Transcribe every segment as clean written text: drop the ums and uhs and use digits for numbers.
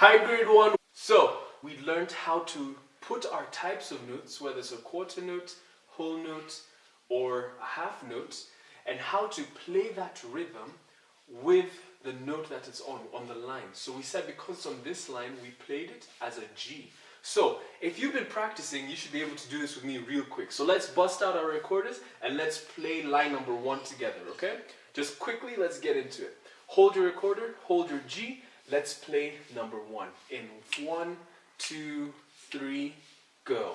Hi grade 1. So we learned how to put our types of notes, whether it's a quarter note, whole note, or a half note, and how to play that rhythm with the note that it's on the line. So we said because on this line we played it as a G. So if you've been practicing, you should be able to do this with me real quick. So let's bust out our recorders and let's play line number 1 together, okay? Just quickly, let's get into it. Hold your recorder, hold your G. Let's play number 1. In 1, 2, 3, go.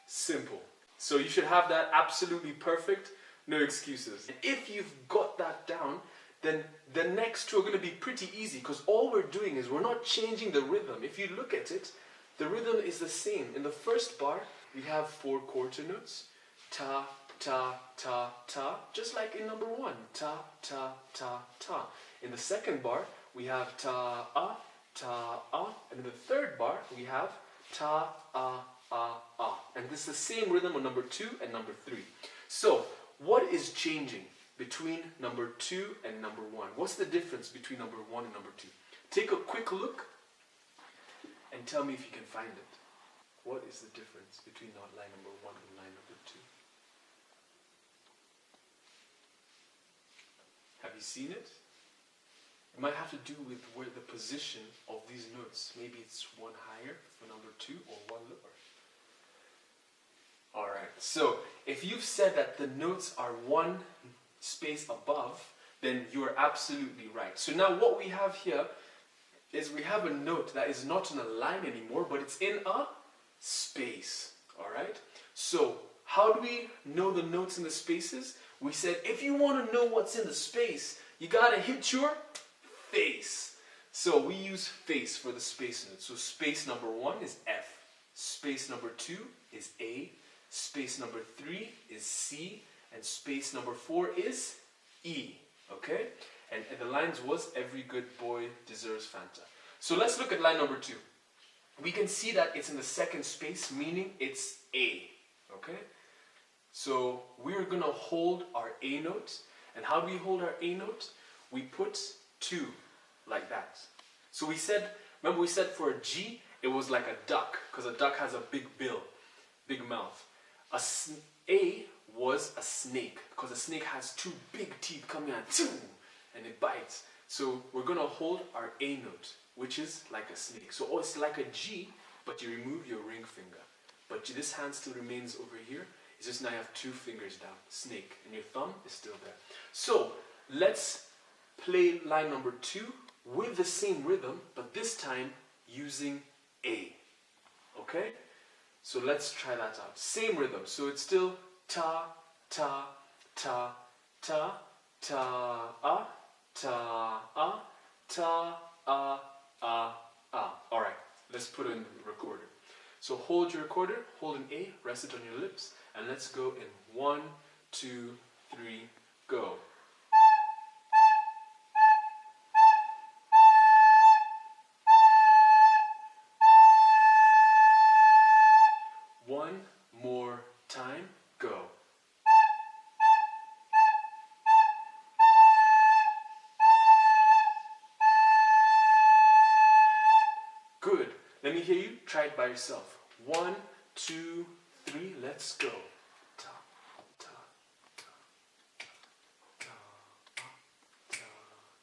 Simple. So you should have that absolutely perfect, no excuses. And if you've got that down, then the next two are going to be pretty easy because all we're doing is we're not changing the rhythm. If you look at it, the rhythm is the same. In the first bar, we have 4 quarter notes. Ta, ta, ta, ta, just like in number 1. Ta, ta, ta, ta. In the second bar, we have ta, ah. And in the third bar, we have ta, ah. And this is the same rhythm on number 2 and number 3. So, what is changing between number 2 and number 1? What's the difference between number 1 and number 2? Take a quick look and tell me if you can find it. What is the difference between line number 1 and line number 2? Have you seen it? It might have to do with where the position of these notes. Maybe it's one higher for number 2 or one lower. Alright, so if you've said that the notes are one space above, then you're absolutely right. So now what we have here is we have a note that is not in a line anymore, but it's in a space. Alright? So how do we know the notes in the spaces? We said if you want to know what's in the space, you gotta hit your face. So we use face for the space notes. So space number 1 is F. Space number 2 is A. Space number 3 is C. And space number 4 is E. Okay? And the lines was every good boy deserves Fanta. So let's look at line number 2. We can see that it's in the second space, meaning it's A. Okay? So we're going to hold our A note. And how do we hold our A note? We put 2 like that. So we said, remember we said for a G, it was like a duck, because a duck has a big bill, big mouth. A was a snake, because a snake has 2 big teeth coming out, and it bites. So we're going to hold our A note, which is like a snake. So it's like a G, but you remove your ring finger. But this hand still remains over here. It's just now you have 2 fingers down, snake, and your thumb is still there. So let's play line number 2 with the same rhythm, but this time using A. Okay? So let's try that out. Same rhythm. So it's still ta, ta, ta, ta, ta, ah, ta, ah, ta, ah, ah. Alright, let's put it in the recorder. So hold your recorder, hold an A, rest it on your lips, and let's go in 1, 2, 3, go. One more time, go. Good. Let me hear you. Try it by yourself. 1, 2, 3, let's go. Ta, ta, ta, ta, ta,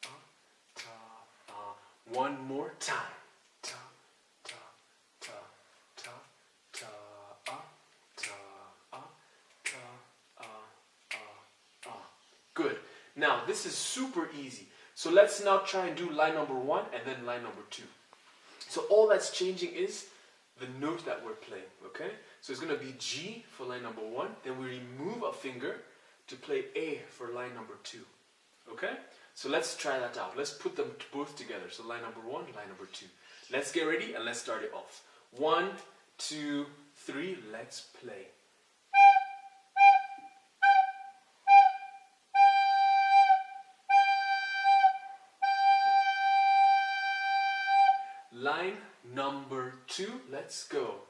ta, ta, ta. One more time. Ta, ta, ta, ta, ta. Good. Now, this is super easy. So let's now try and do line number 1 and then line number 2. So all that's changing is the note that we're playing, okay? So it's going to be G for line number 1. Then we remove a finger to play A for line number 2, okay? So let's try that out. Let's put them both together. So line number 1, line number 2. Let's get ready and let's start it off. 1, 2, 3, let's play. Line number 2, let's go.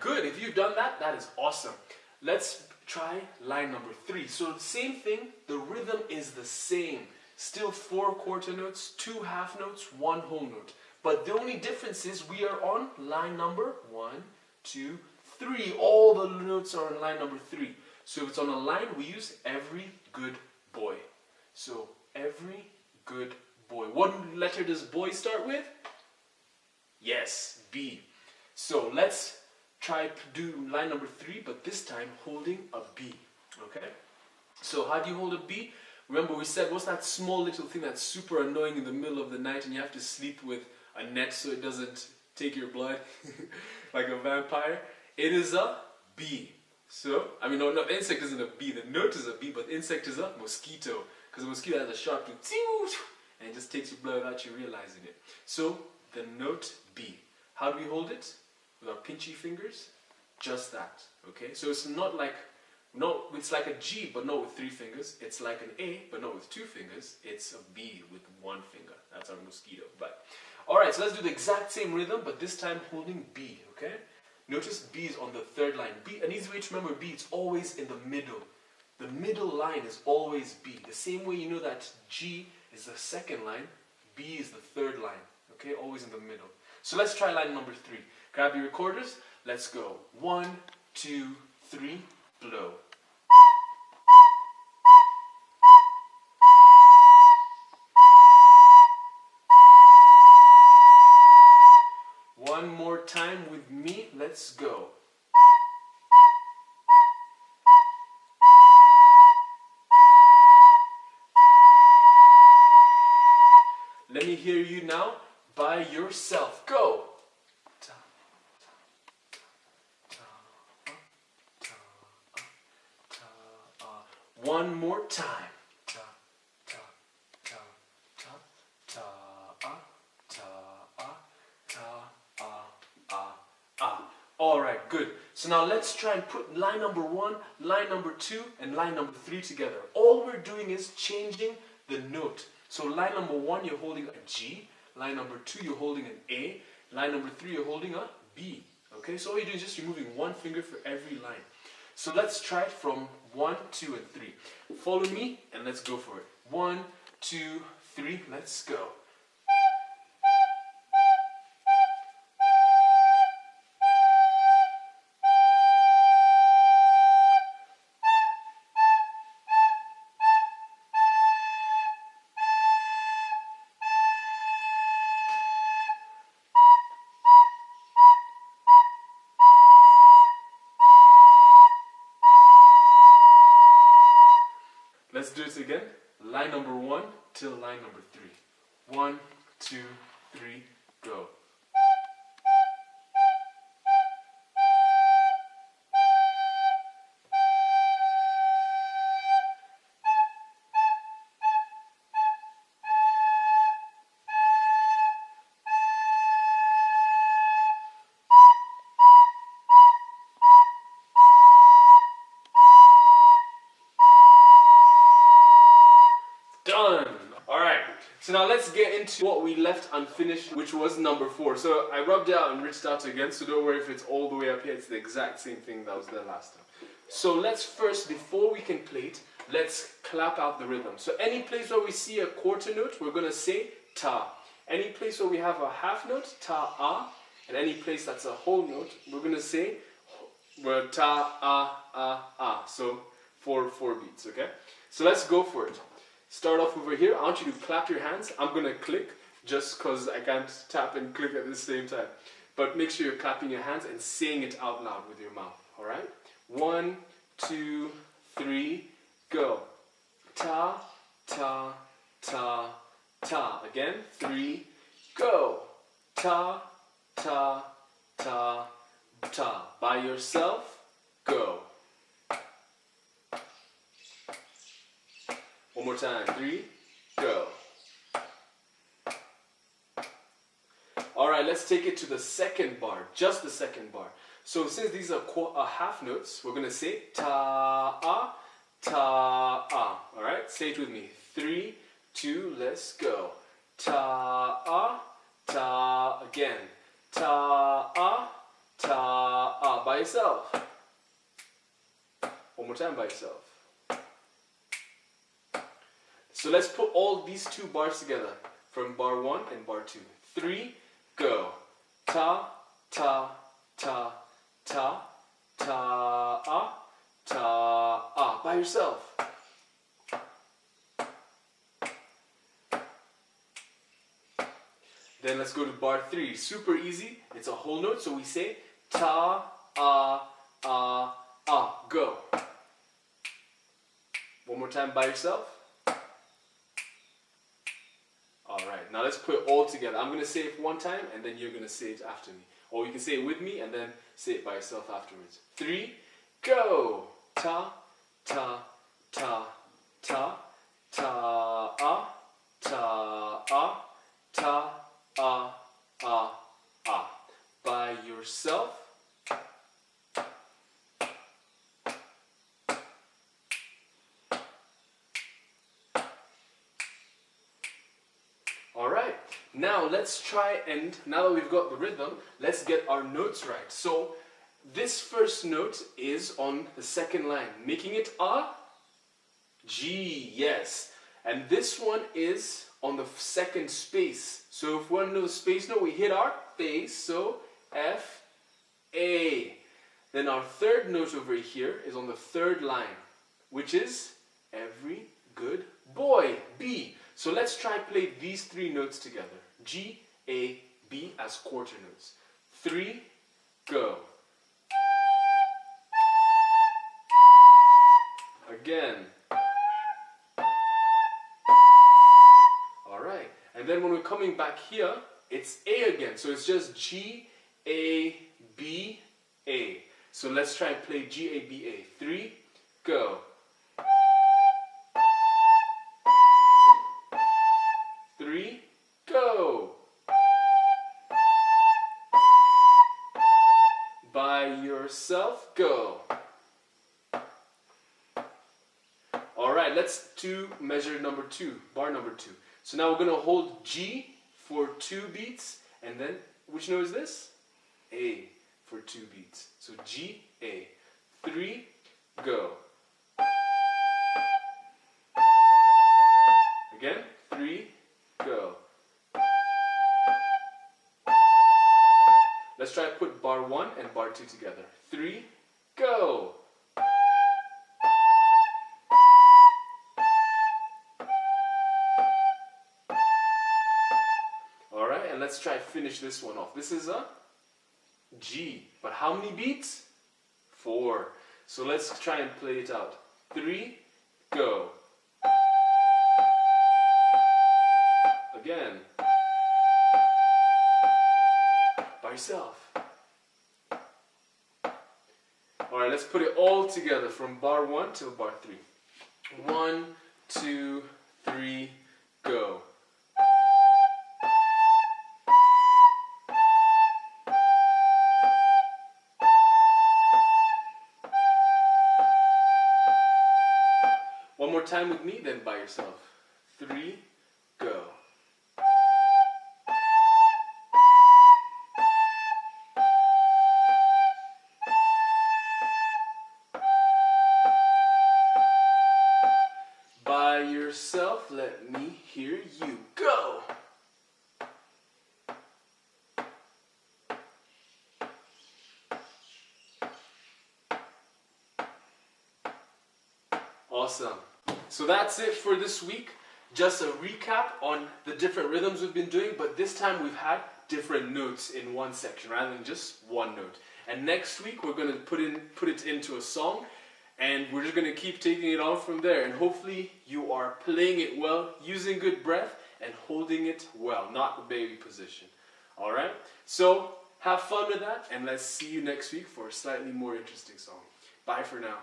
good. If you've done that, that is awesome. Let's try line number 3. So same thing, the rhythm is the same. Still 4 quarter notes, 2 half notes, 1 whole note. But the only difference is we are on line number 1, 2, 3. All the notes are on line number 3. So if it's on a line, we use every good boy. So every good boy. What letter does boy start with? Yes, B. So let's try to do line number 3, but this time holding a B. Okay? So how do you hold a B? Remember we said, what's that small little thing that's super annoying in the middle of the night and you have to sleep with a net so it doesn't take your blood like a vampire? It is a B. So, I mean, no, the insect isn't a bee, the note is a bee, but the insect is a mosquito. Because a mosquito has a sharp tooth, and it just takes your blood without you realizing it. So, the note B. How do we hold it? With our pinchy fingers? Just that, okay? So it's not like, no, it's like a G, but not with 3 fingers. It's like an A, but not with 2 fingers. It's a B with 1 finger. That's our mosquito. But, alright, so let's do the exact same rhythm, but this time holding B, okay? Notice B is on the 3rd line. B, an easy way to remember B, it's always in the middle. The middle line is always B. The same way you know that G is the 2nd line, B is the 3rd line. Okay, always in the middle. So let's try line number 3. Grab your recorders. Let's go. 1, 2, 3, blow. One more time with me. Let's go. Let me hear you now by yourself. Go. One more time. Alright, good. So now let's try and put line number 1, line number 2, and line number 3 together. All we're doing is changing the note. So line number 1, you're holding a G. Line number 2, you're holding an A. Line number 3, you're holding a B. Okay, so all you're doing is just removing 1 finger for every line. So let's try it from 1, 2, and 3. Follow me, and let's go for it. 1, 2, 3, let's go. Let's do it again. Line number 1 till line number 3. 1, 2, 3, go. Done! Alright, so now let's get into what we left unfinished, which was number 4. So I rubbed it out and rinsed it out again, so don't worry if it's all the way up here, it's the exact same thing that was there last time. So let's first, before we can play it, let's clap out the rhythm. So any place where we see a quarter note, we're going to say ta. Any place where we have a half note, ta-a. And any place that's a whole note, we're going to say ta-a-a-a. So 4 beats, okay? So let's go for it. Start off over here. I want you to clap your hands. I'm going to click just because I can't tap and click at the same time. But make sure you're clapping your hands and saying it out loud with your mouth. Alright? 1, 2, 3, go. Ta, ta, ta, ta. Again. 3, go. Ta, ta, ta, ta. By yourself, go. One more time. 3, go. Alright, let's take it to the second bar. Just the second bar. So since these are half notes, we're going to say ta-a, ta-a. Alright, say it with me. 3, 2, let's go. Ta-a, ta, again. Ta-a, ta, by yourself. One more time by yourself. So let's put all these two bars together from bar 1 and bar 2. 3, go. Ta, ta, ta, ta, ta, ta, by yourself. Then let's go to bar 3. Super easy. It's a whole note, so we say ta, go. One more time by yourself. Alright, now let's put it all together. I'm going to say it one time and then you're going to say it after me. Or you can say it with me and then say it by yourself afterwards. 3, go! Ta, ta, ta, ta, ta, ta, ta, by yourself. Alright, now let's try and, now that we've got the rhythm, let's get our notes right. So, this first note is on the second line, making it a G, yes. And this one is on the second space. So if one knows space note, we hit our face, so F, A. Then our third note over here is on the third line, which is every good boy, B. So let's try play these three notes together. G, A, B as quarter notes. 3, go. Again. Alright, and then when we're coming back here, it's A again. So it's just G, A, B, A. So let's try and play G, A, B, A. 3, go. 3, go. By yourself, go. Alright, let's do measure number 2, bar number 2. So now we're going to hold G for 2 beats, and then, which note is this? A for 2 beats. So G, A. 3, go. Again, 3, go. Let's try to put bar 1 and bar 2 together. 3, go. Alright, and let's try to finish this one off. This is a G, but how many beats? 4. So let's try and play it out. 3, go. Again. By yourself. Alright, let's put it all together from bar 1 till bar 3. 1, 2, 3, go. One more time with me, then by yourself. 3, go. By yourself, let me hear you go. Awesome. So that's it for this week. Just a recap on the different rhythms we've been doing, but this time we've had different notes in one section rather than just one note. And next week we're going to put it into a song, and we're just going to keep taking it on from there. And hopefully you are playing it well, using good breath, and holding it well, not the baby position. Alright? So have fun with that, and let's see you next week for a slightly more interesting song. Bye for now.